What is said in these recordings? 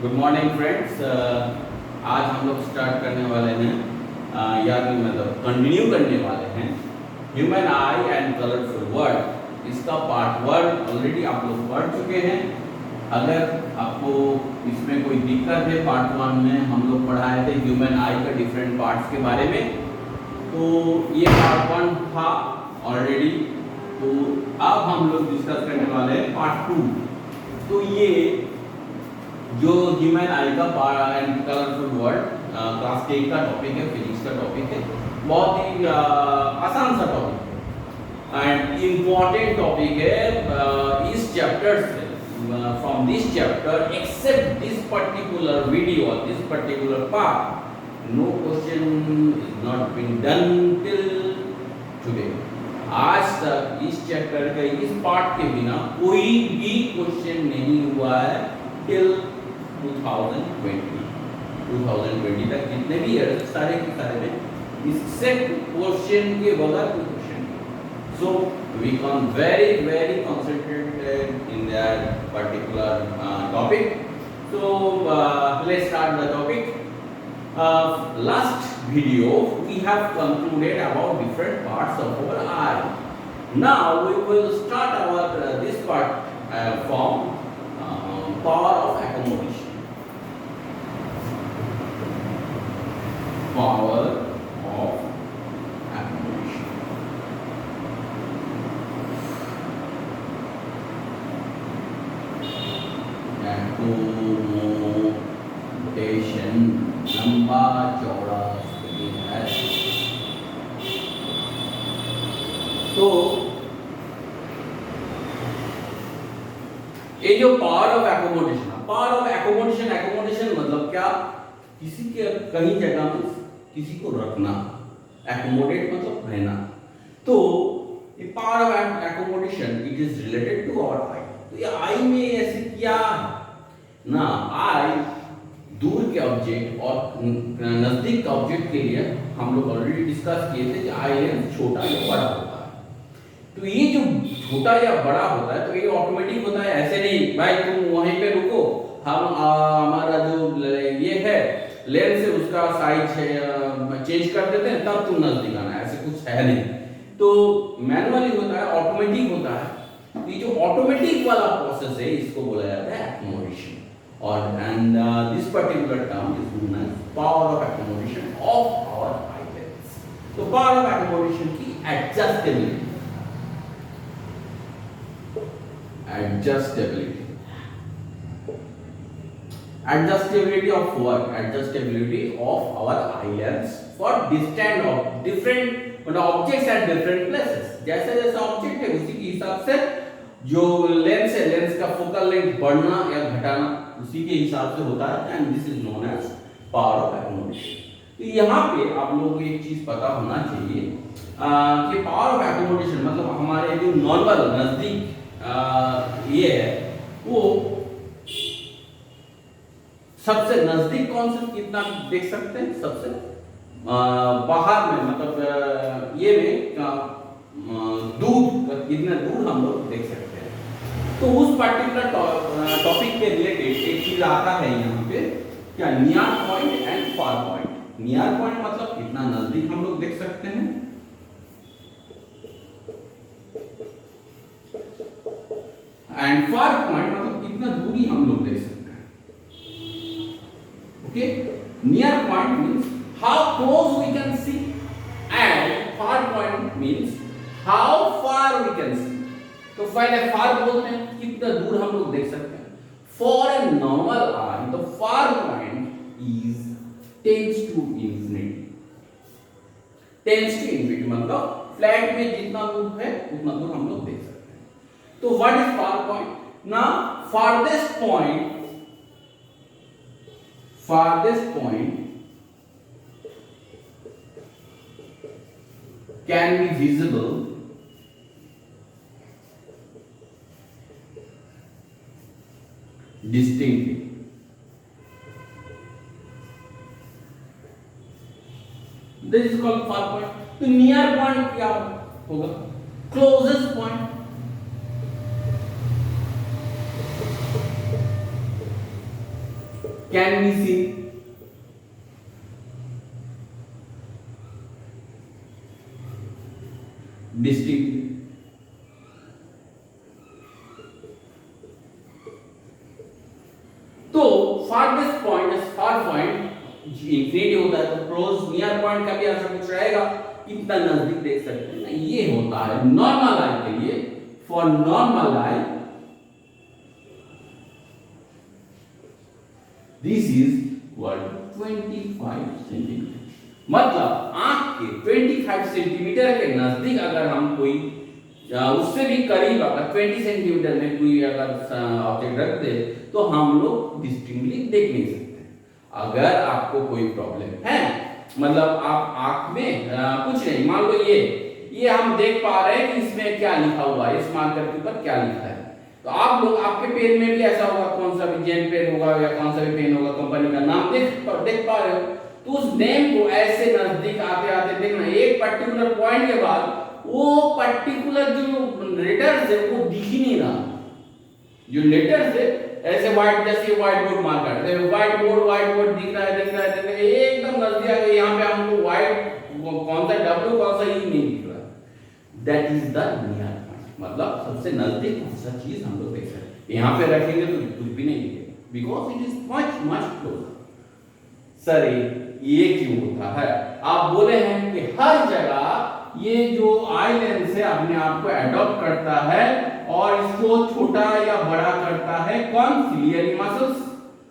Good morning friends. आज हम लोग स्टार्ट करने वाले हैं या फिर मतलब कंटिन्यू करने वाले हैं human I and colourful world. इसका पार्ट 1 ऑलरेडी आप लोग पढ़ चुके हैं। अगर आपको इसमें कोई दिक्कत है, पार्ट 1 में हम लोग पढ़ाए थे ह्यूमन आई का डिफरेंट पार्ट्स के बारे में, तो ये पार्ट 1 था ऑलरेडी। तो अब हम लोग डिस्कस करने वाले हैं पार्ट 2। तो ये जो ह्यूमन आई का एंड कलरफुल वर्ल्ड क्लास 10 का टॉपिक है, फिजिक्स का टॉपिक है। बहुत ही आसान सा टॉपिक एंड इम्पॉर्टेंट टॉपिक है इस चैप्टर से। From this chapter except this particular video और this particular part, no question is not been done till today. आज तक इस चैप्टर के इस पार्ट के बिना कोई भी क्वेश्चन नहीं हुआ है टिल 2020 तक जितने भी ईयर सारे के सारे में इससे क्वेश्चन के बगैर कोई क्वेश्चन नहीं। So we can very concentrated in that particular topic. So let's start the topic. Last video we have concluded about different parts of our eye. Now we will start our this part from power of accommodation. Power of accommodation. Accommodation लंबा चौड़ा screen है। तो ये जो power of accommodation मतलब क्या? किसी के कहीं जगह में किसी को रखना, एकोमोडेट मतलब रहना। तो ये power of accommodation it is related to our eye. तो ये आई में ऐसे क्या है ना, आई दूर के ऑब्जेक्ट और नजदीक ऑब्जेक्ट के लिए हम लोग ऑलरेडी डिस्कस किए थे कि आई लेंस छोटा या बड़ा होता है। तो ये जो छोटा या बड़ा होता है तो ये ऑटोमेटिक होता है, ऐसे नहीं भाई तुम वहीं पे रुको, हम हमारा जो ये है लेंस से उसका साइज चेंज कर देते हैं तब तुम नजदीक आना, ऐसे कुछ है नहीं। तो मैनुअली होता है, ऑटोमेटिक होता है। ये जो ऑटोमेटिक वाला प्रोसेस है इसको बोला जाता है एक्कोमोडेशन। और and this particular term is known as power of accommodation of our eye lens. तो पावर ऑफ एक्कोमोडेशन की adjustability of work, adjustability of our eye lens for distant of different objects at different places। जैसे जैसे object है उसी के हिसाब से जो लेंस है, लेंस का फोकल लेंथ बढ़ना या घटाना उसी के हिसाब से होता है। And this is known as power of accommodation. तो यहाँ पे आप लोगों को एक चीज पता होना चाहिए कि पावर ऑफ एक्कोमोडेशन मतलब हमारे जो नॉर्मल नजदीक ये है, वो सबसे नजदीक कौन से कितना देख सकते हैं? सबसे बाहर में मतलब ये में दूर कितना दूर हम लोग देख सकते हैं। तो उस पर्टिकुलर टॉपिक के रिलेटेड एक चीज आता है यहाँ पे, क्या? Near point and far point. Near point मतलब कितना नजदीक हम लोग देख सकते हैं, एंड फार पॉइंट मतलब कितना दूरी हम लोग देख सकते हैं। Okay, near point means how close we can see, and far point means how far we can see. तो पहले far बोलते हैं कितना दूर हम लोग देख सकते हैं। For a normal eye, the far point is tends to infinity. Tends to infinity मतलब फ्लैट में जितना दूर है उतना दूर हम लोग देख सकते हैं। तो what is far point? Now farthest point can be visible distinctly। This is called far point। तो near point क्या होगा? Closest point। Can be seen. Distinctly. तो farthest point is far point infinity होता है, तो क्लोज नियर पॉइंट का भी ऐसा कुछ रहेगा, कितना नजदीक देख सकते हैं ना, ये होता है नॉर्मल आई के लिए। For normal I this is 25 centimetre. मतलब आंख के 25 सेंटीमीटर के नजदीक अगर हम कोई उससे भी करीब अगर 20 सेंटीमीटर में कोई अगर ऑब्जेक्ट रख दे तो हम लोग डिस्टिंक्टली देख नहीं सकते। अगर आपको कोई प्रॉब्लम है, मतलब आप आंख में कुछ नहीं, मान लो ये हम देख पा रहे हैं कि इसमें क्या लिखा हुआ है, इस मार्कर के ऊपर क्या लिखा है, तो आप लोग आपके पेन में भी ऐसा होगा, कौन सा भी जेल पेन होगा या कौन सा भी पेन होगा, कंपनी का नाम देख पा रहे हो, तो उस नेम को ऐसे नजदीक आते आते देखना, एक पर्टिकुलर पॉइंट के बाद वो पर्टिकुलर जो लेटर्स है वो दिख ही नहीं रहा। जो लेटर्स है ऐसे व्हाइट, जैसे व्हाइट बोर्ड मार्कर है, व्हाइट बोर्ड दिख रहा है एकदम नजदीक आ गया, यहाँ पे हमको व्हाइट कौन सा डब्ल्यू कौन सा ई नहीं दिख रहा। That is the near point, मतलब सबसे नजदीक कौन सा चीज हम लोग देख सकते हैं। यहाँ पे रखेंगे तो कुछ भी नहीं दिखेगा, because it is much closer. Sir ये क्यों होता है? आप बोले हैं कि हर जगह ये जो आई लेंस है अपने आप को एडॉप्ट करता है और इसको छोटा या बड़ा करता है कौन? Ciliary muscles.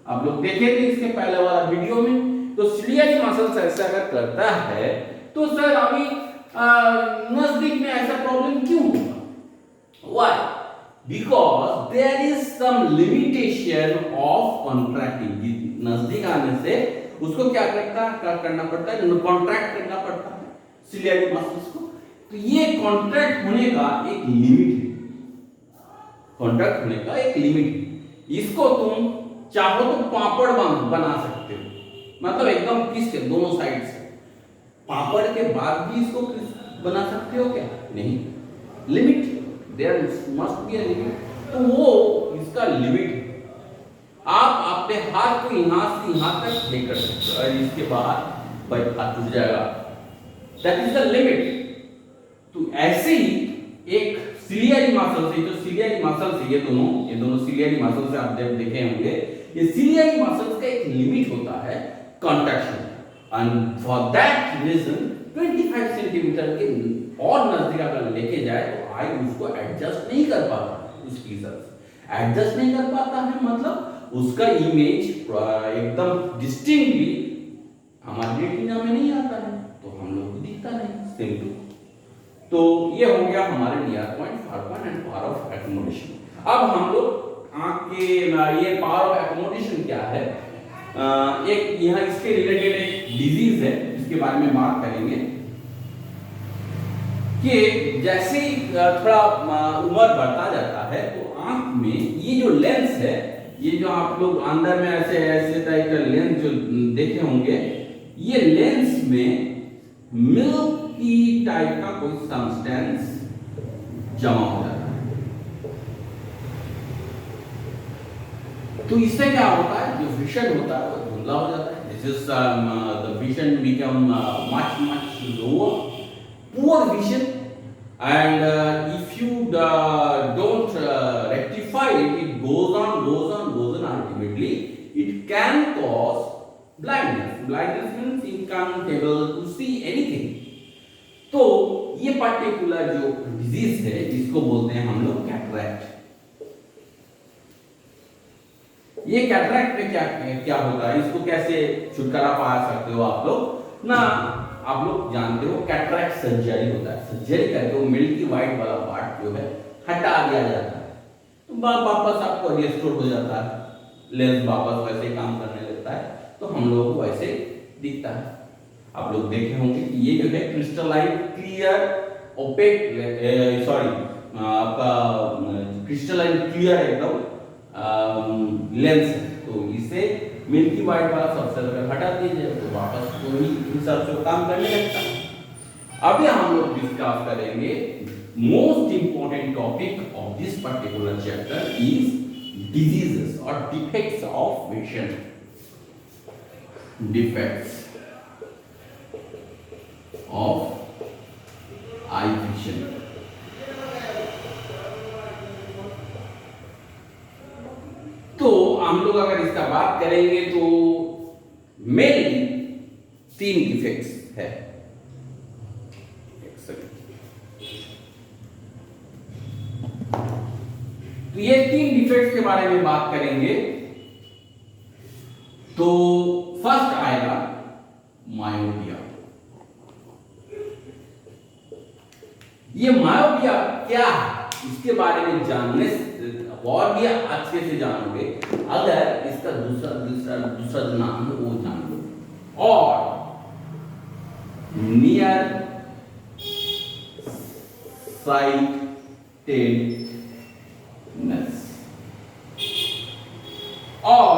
आप लोग देखे थे इसके पहले वाला वीडियो में, तो सिलियरी मसल्स ऐसा अगर करता है तो सर अभी नजदीक में ऐसा प्रॉब्लम क्यों होगा? Why? Because there is some limitation of contracting. नजदीक आने से उसको क्या करना पड़ता है? कॉन्ट्रैक्ट करना पड़ता है सिलियरी मसल्स को। तो ये कॉन्ट्रैक्ट होने का एक लिमिट है, कॉन्ट्रैक्ट होने का एक लिमिट है। इसको तुम चाहो तो पापड़ बना सकते हो, मतलब एकदम किस के दोनों साइड से, पापड़ के बाद भी इसको बना सकते हो क्या? नहीं, limit, there must be a limit. तो वो इसका लिमिट है। आप अपने हाथ को यहां से यहां तक नहीं कर सकते और इसके बाद भाई हाथ टूट जाएगा। That is the limit. तो ऐसे ही एक सिलियरी मसल से, जो सिलियरी मसल से ये दोनों सिलियरी मसल से आप जब देखे होंगे, ये सिलियरी मसल्स का एक लिमिट होता है contraction, and for that reason 25 centimetre के और नजदीक अगर लेके जाए तो आई उसको एडजस्ट नहीं कर पाता, उसकी हिसाब से एडजस्ट नहीं कर पाता है, मतलब उसका इमेज एकदम डिस्टिंक्टली हमारे रेटिना में नहीं आता है, तो हम लोग को दिखता नहीं। सिंपल। तो ये हो गया हमारे near point, far point and power of accommodation. अब हम लोग आंख के ये पावर ऑफ एकोमोडेशन क्या है, एक यहाँ इसके रिलेटेड एक डिजीज है जिसके बारे में बात करेंगे कि जैसे ही थोड़ा उम्र बढ़ता जाता है तो आंख में ये जो लेंस है, ये जो आप लोग अंदर में ऐसे टाइप का लेंस जो देखे होंगे, ये लेंस में मिल्की टाइप का कोई सब्सटेंस जमा हो जाता है। तो इससे क्या होता है, जो विजन होता है वो धुंधला हो जाता है। This is the vision become much lower, poor vision, and if you don't rectify it, it goes on, ultimately it can cause blindness means incapable to see anything। तो ये पर्टिकुलर जो डिजीज है इसको बोलते हैं हम लोग कैटरैक्ट। ये कैटरैक्ट में क्या होता है, इसको कैसे छुटकारा पा सकते हो आप लोग ना? आप लोग जानते हो कैटरैक्ट सर्जरी होता है, सर्जरी करके वो मिल्की वाइट वाला पार्ट जो है हटा दिया जाता है, तो वापस आपको रिस्टोर हो जाता है, लेंस वापस वैसे काम करने लगता है, तो हम लोगों को वैसे दिखता है। आप लोग देखे होंगे कि ये जो है क्रिस्टलाइन क्लियर ओपेक, आपका क्रिस्टलाइन क्लियर एकदम लेंस है, तो इसे मिल्की वाइट वाला सब्सटेंस अगर हटा दीजिए तो वापस वही हिसाब से काम करने लगता है। अभी हम लोग डिस्कस करेंगे most important topic of this particular chapter is diseases और defects of vision. Defects of eye vision. तो हम लोग अगर इसका बात करेंगे तो मेनली 3 डिफेक्ट्स है। तो ये 3 डिफेक्ट्स के बारे में बात करेंगे। तो फर्स्ट आएगा मायोपिया। ये मायोपिया क्या है इसके बारे में जानने और भी अच्छे से जानोगे अगर इसका दूसरा जो नाम है वो जान लो। और नियर साइटेडनेस, और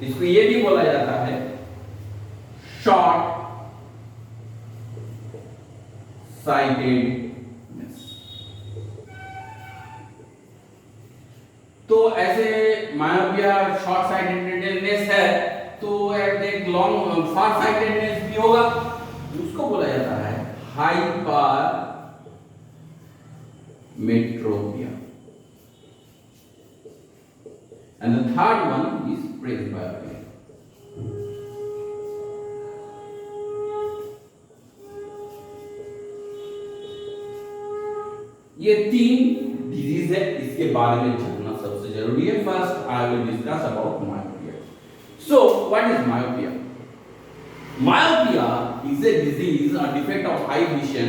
इसको ये भी बोला जाता है शॉर्ट साइटेडनेस। तो ऐसे मायोपिया शॉर्ट साइटेडनेस है तो एक लॉन्ग फार साइटेडनेस भी होगा, उसको बोला जाता है hyper मेट्रोपिया। And the third one is presbyopia. ये 3 डिजीज है, इसके बारे में जानना सबसे जरूरी है। First I will discuss about myopia. So what is myopia? Myopia is a disease or defect of eye vision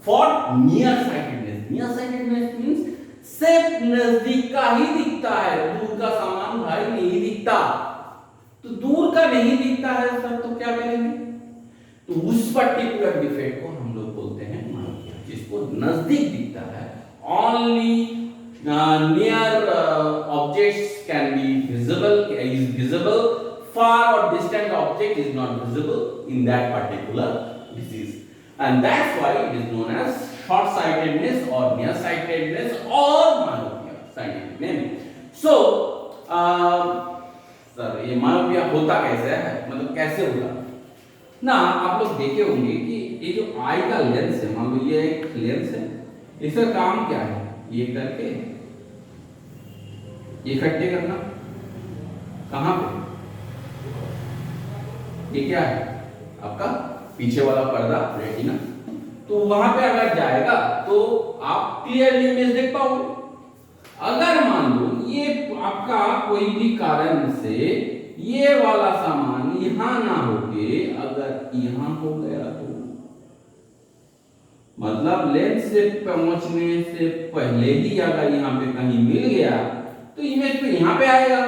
for nearsightedness. Nearsightedness means सिर्फ नजदीक का ही दिखता है, दूर का सामान भाई नहीं दिखता। तो दूर का नहीं दिखता है सर, तो क्या करेंगे? तो उस पर्टिकुलर डिफेक्ट को हम लोग बोलते हैं मायोपिया, जिसको नजदीक दिखता है। Only near objects can be visible, is visible, far or distant object is not visible in that particular disease, and that's why it is known as short sightedness or nearsightedness or myopia, scientific name. So sir ये myopia होता कैसे है, मतलब कैसे होगा ना? आप लोग देखे होंगे कि ये जो आई का लेंस है, मान लो ये एक लेंस है, इसका काम क्या है? ये करके ये इकट्ठे करना। कहां पे? ये क्या है? आपका पीछे वाला पर्दा, रेटिना। तो वहां पे अगर जाएगा तो आप क्लियरली इमेज देख पाओगे। अगर मान लो ये आपका कोई भी कारण से ये वाला सामान यहां ना होके अगर यहां हो गया तो मतलब लेंस से पहुंचने से पहले ही अगर यहां पे कहीं मिल गया तो इमेज तो यहां पे आएगा।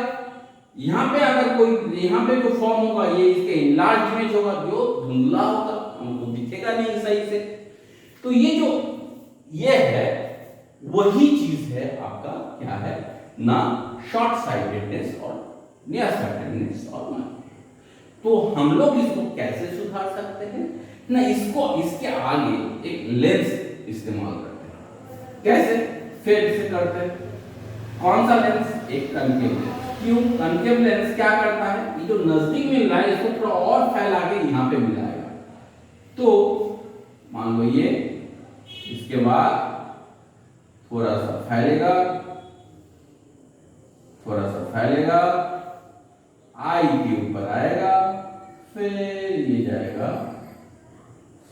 यहां पे अगर कोई यहां पे जो फॉर्म होगा ये इसके इनलार्ज इमेज होगा, जो धुंधला होगा, हमको दिखेगा नहीं सही से। तो ये जो ये है वही चीज है आपका क्या है ना, शॉर्ट साइटेडनेस और नियर साइटेडनेस और मायोपिया। तो हम लोग इसको कैसे सुधार सकते हैं ना? इसको इसके आगे एक लेंस इस्तेमाल करते हैं। कैसे? फिर से करते हैं। कौन सा लेंस? एक कनकेव लेंस। क्यों? कनकेव लेंस क्या करता है? ये जो नजदीक मिल रहा है इसको थोड़ा और फैला के यहाँ पे मिलाएगा। तो मान लो ये, इसके बाद थोड़ा सा फैलेगा, थोड़ा सा फैलेगा, आई के ऊपर आएगा, फिर ये जाएगा,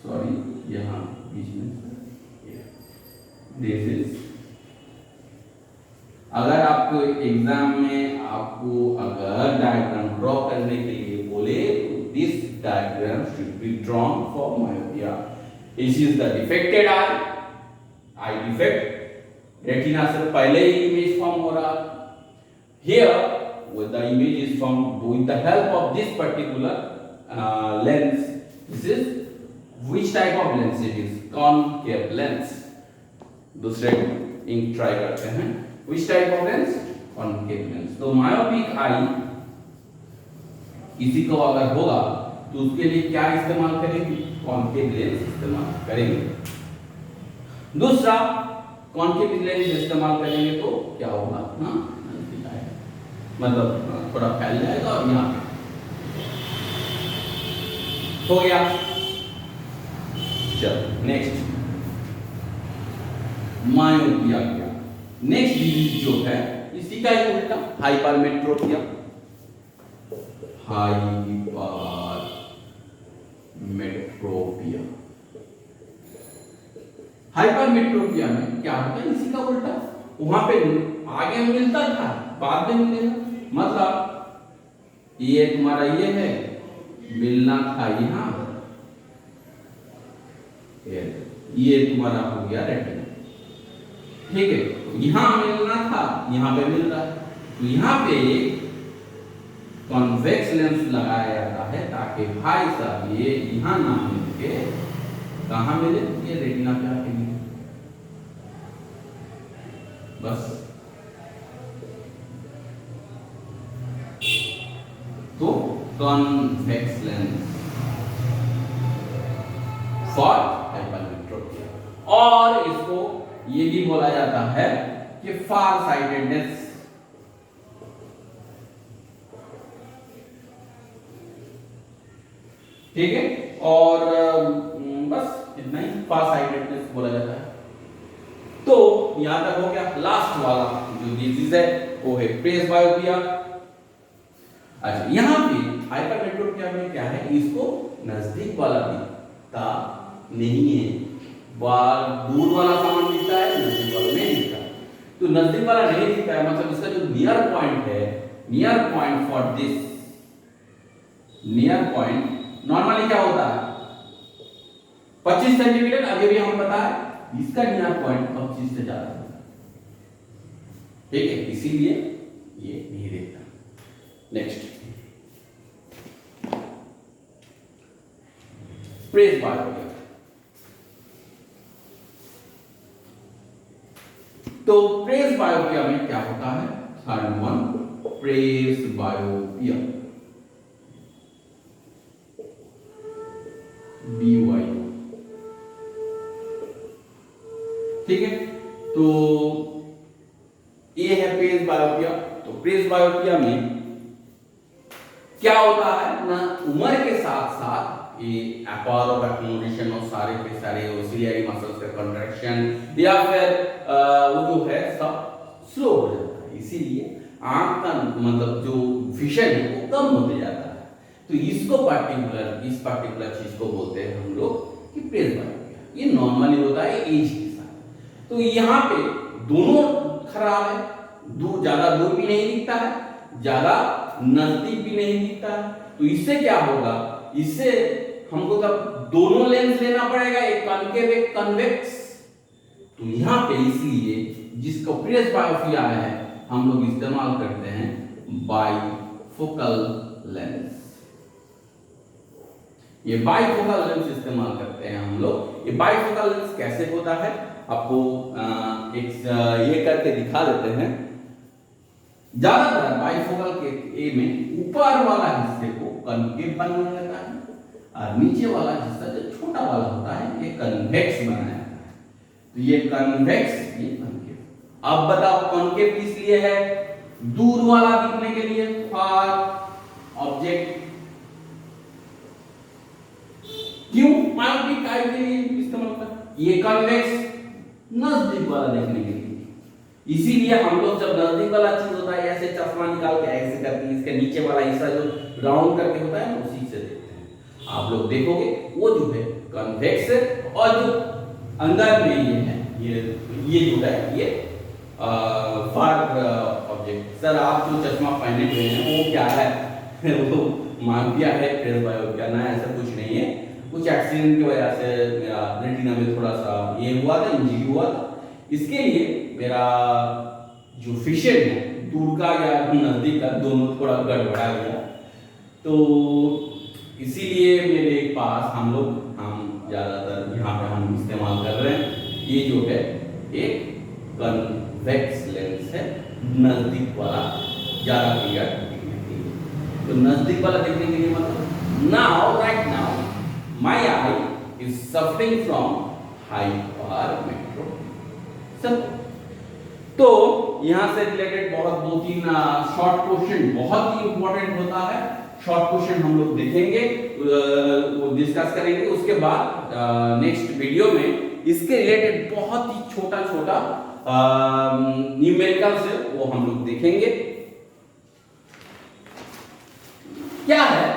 सॉरी यहाँ बीच में, दिस इज। अगर आपको एग्जाम में आपको अगर डायग्राम ड्रॉ करने के लिए बोले तो this diagram should be drawn for myopia. This is the defected I defect, retina से पहले ही इमेज फॉर्म हो रहा। Here with the image is formed with the help of this particular lens. This is which type of lens it is? Concave lens. दूसरे ink try करते हैं। Which type of lens? Concave lens. तो myopic eye किसी को अगर होगा तो उसके लिए क्या इस्तेमाल करेंगे? कॉन्केव लेंस इस्तेमाल करेंगे। दूसरा, कॉन्केव लेंस इस्तेमाल करेंगे तो क्या होगा ना, मतलब थोड़ा फैल जाएगा और यहाँ पे हो गया। चलो नेक्स्ट मायोपिया क्या। नेक्स्ट डिजीज जो है इसी का ही उल्टा हाइपरमेट्रोपिया। हाइपरमेट्रोपिया, हाइपरमेट्रोपिया में क्या होता है इसी का उल्टा। वहां पे आगे मिलता था बाद में मिलेगा, मतलब ये तुम्हारा ये है मिलना था यहाँ, ये तुम्हारा हो गया रेटिना, ठीक है। यहां मिलना था यहां पे मिल रहा है, तो यहां पे कॉन्वेक्स लेंस लगाया जाता है ताकि भाई साहब ये यहां ना मिल के कहां मिले, ये रेटिना पे आके मिले बस। तो कॉन्वेक्स लेंस फॉर हाइपरमेट्रोपिया, और इसको ये भी बोला जाता है कि फार साइटेडनेस, ठीक है। और बस इतना ही फार साइटेडनेस बोला जाता है। तो यहां तक हो गया। लास्ट वाला जो डिजीज है वो है प्रेसबायोपिया। अच्छा, यहां पे हाइपरमेट्रोपिया में क्या है, इसको नजदीक वाला दिखता नहीं है, दूर वाला सामान दिखता है, नजदीक वाला नहीं दिखता। तो नजदीक वाला नहीं दिखता है मतलब इसका जो नियर पॉइंट है, near point for this, near point normally क्या होता है 25 सेंटीमीटर, अभी भी हम बताए इसका नियर पॉइंट 25 से ज्यादा होता है, ठीक है, इसीलिए ये नहीं दिखता। Next presbyopia. तो प्रेसबायोपिया में क्या होता है, थर्ड वन प्रेसबायोपिया, BY, ठीक है। तो ये है प्रेसबायोपिया। तो प्रेसबायोपिया में क्या होता है ना, उम्र के साथ साथ ये अपर और एक्कोमोडेशन और सारे के सारे ऑक्सिलरी मसल्स का कंट्रैक्शन या फिर वो जो है सब स्लो हो जाता है, इसीलिए आंख का मतलब जो विजन है वो कम होते जाता है। तो इसको इस पर्टिकुलर चीज को बोलते हैं हम लोग कि प्रेसबायोपिया। ये नॉर्मली होता है एज के साथ। तो यहाँ पे दोनों खराब है, ज्यादा दूर भी नहीं दिखता है, ज्यादा नजदीक भी नहीं दिखता है। तो इससे क्या होगा, इससे हमको तब दोनों लेंस लेना पड़ेगा, एक कॉन्केव एक कन्वेक्स। तो यहाँ पे इसलिए जिसको प्रेसबायोपिया है हम लोग इस्तेमाल करते हैं बाइफोकल लेंस। ये बाइफोकल लेंस इस्तेमाल करते हैं हम लोग। ये बाइफोकल लेंस कैसे होता है आपको ये करके दिखा देते हैं। ज्यादातर बाइफोकल के ए में ऊपर वाला हिस्से को कॉन्केव बनाया जाता है और नीचे वाला हिस्सा जो छोटा वाला होता है ये कन्वेक्स बनाया जाता है। तो ये कन्वेक्स, ये कॉन्केव। अब बताओ कॉन्केव किस लिए है, दूर वाला दिखने के लिए, फार ऑब्जेक्ट। क्यों मायोपिक आई के लिए इस्तेमाल करते हैं, ये कन्वेक्स नजदीक वाला देखने के लिए। इसीलिए हम लोग जब नजदीक वाला चीज होता है ऐसे चश्मा निकाल के ऐसे करके इसके नीचे वाला हिस्सा जो राउंड करके होता है उसी से देखते हैं। आप लोग देखोगे वो जो है कन्वेक्स है, और जो अंदर में ये है ये जो है ये फार ऑब्जेक्ट। सर आप जो चश्मा पहने हुए हैं वो क्या है वो मायोपिया है, प्रेसबायोपिया ना, ऐसा कुछ नहीं है। कुछ एक्सीडेंट की वजह से मेरा रेटिना में थोड़ा सा ये हुआ था, इंजरी हुआ था, इसके लिए मेरा जो विजन है दूर का या नजदीक का दोनों थोड़ा गड़बड़ा गया। तो इसीलिए मेरे पास हम ज्यादातर यहाँ पे हम इस्तेमाल कर रहे हैं ये जो है एक कन्वेक्स लेंस है, नजदीक वाला ज्यादा क्लियर दिखने के लिए। तो नजदीक वाला देखने के लिए मतलब now right now my I is suffering from hypermetropia. तो यहाँ से रिलेटेड बहुत 2-3 शॉर्ट क्वेश्चन बहुत ही इंपॉर्टेंट होता है। शॉर्ट क्वेश्चन हम लोग देखेंगे, वो डिस्कस करेंगे। उसके बाद नेक्स्ट वीडियो में इसके रिलेटेड बहुत ही छोटा छोटा न्यूमेरिकल से वो हम लोग देखेंगे। क्या है,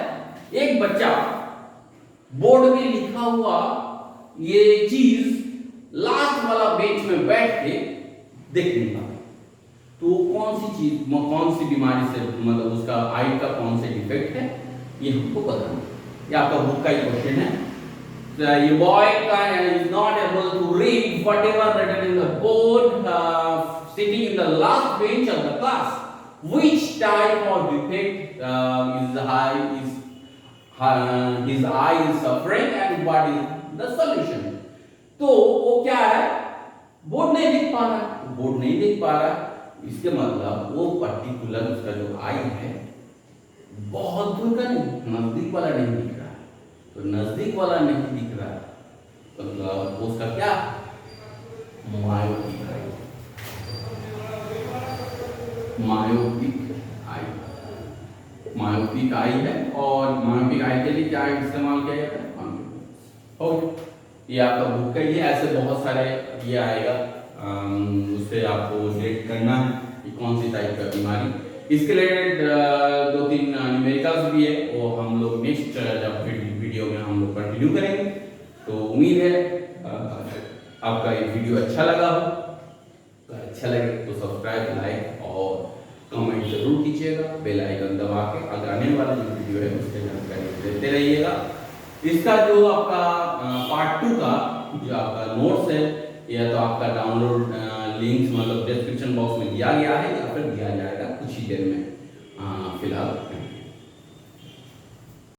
एक बच्चा बोर्ड में लिखा हुआ ये चीज लास्ट वाला बेंच में बैठ के देख नहीं पाता, तो कौन सी चीज, कौन सी बीमारी से, मतलब उसका आई का कौन से डिफेक्ट है, ये हमको बताना। ये आपका बुक का ही क्वेश्चन है। ये boy is not able to read whatever written in the board, sitting in the last bench of the class. Which type of defect his eye is suffering and what is the solution? तो वो क्या है, board नहीं देख पा रहा, board नहीं देख पा रहा, इसके मतलब वो पर्टिकुलर उसका जो आई है बहुत दूर का नहीं, नजदीक वाला नहीं दिख रहा है। तो नजदीक वाला नहीं दिख रहा है तो मतलब उसका क्या, myopic eye, myopic eye, myopic eye है। और मायोपिक आई के लिए क्या इस्तेमाल किया जाता है, ओके। ये आपका बुक का ये ऐसे बहुत सारे ये आएगा, उससे आपको रिलेट करना है कि कौन सी टाइप का बीमारी। इसके रिलेटेड 2-3 न्यूमेरिकल्स भी है, वो हम लोग नेक्स्ट जब वीडियो में हम लोग कंटिन्यू करेंगे। तो उम्मीद है आपका ये वीडियो अच्छा लगा हो, तो अच्छा लगे तो सब्सक्राइब, लाइक और कमेंट जरूर कीजिएगा, बेल आइकन दबा के अगर आने वाला जो वीडियो है उसके जानकारी देते रहिएगा। इसका जो आपका पार्ट 2 का जो आपका नोट्स है, या तो आपका डाउनलोड लिंक्स मतलब डिस्क्रिप्शन बॉक्स में दिया गया है या फिर दिया जाएगा कुछ ही देर में। फिलहाल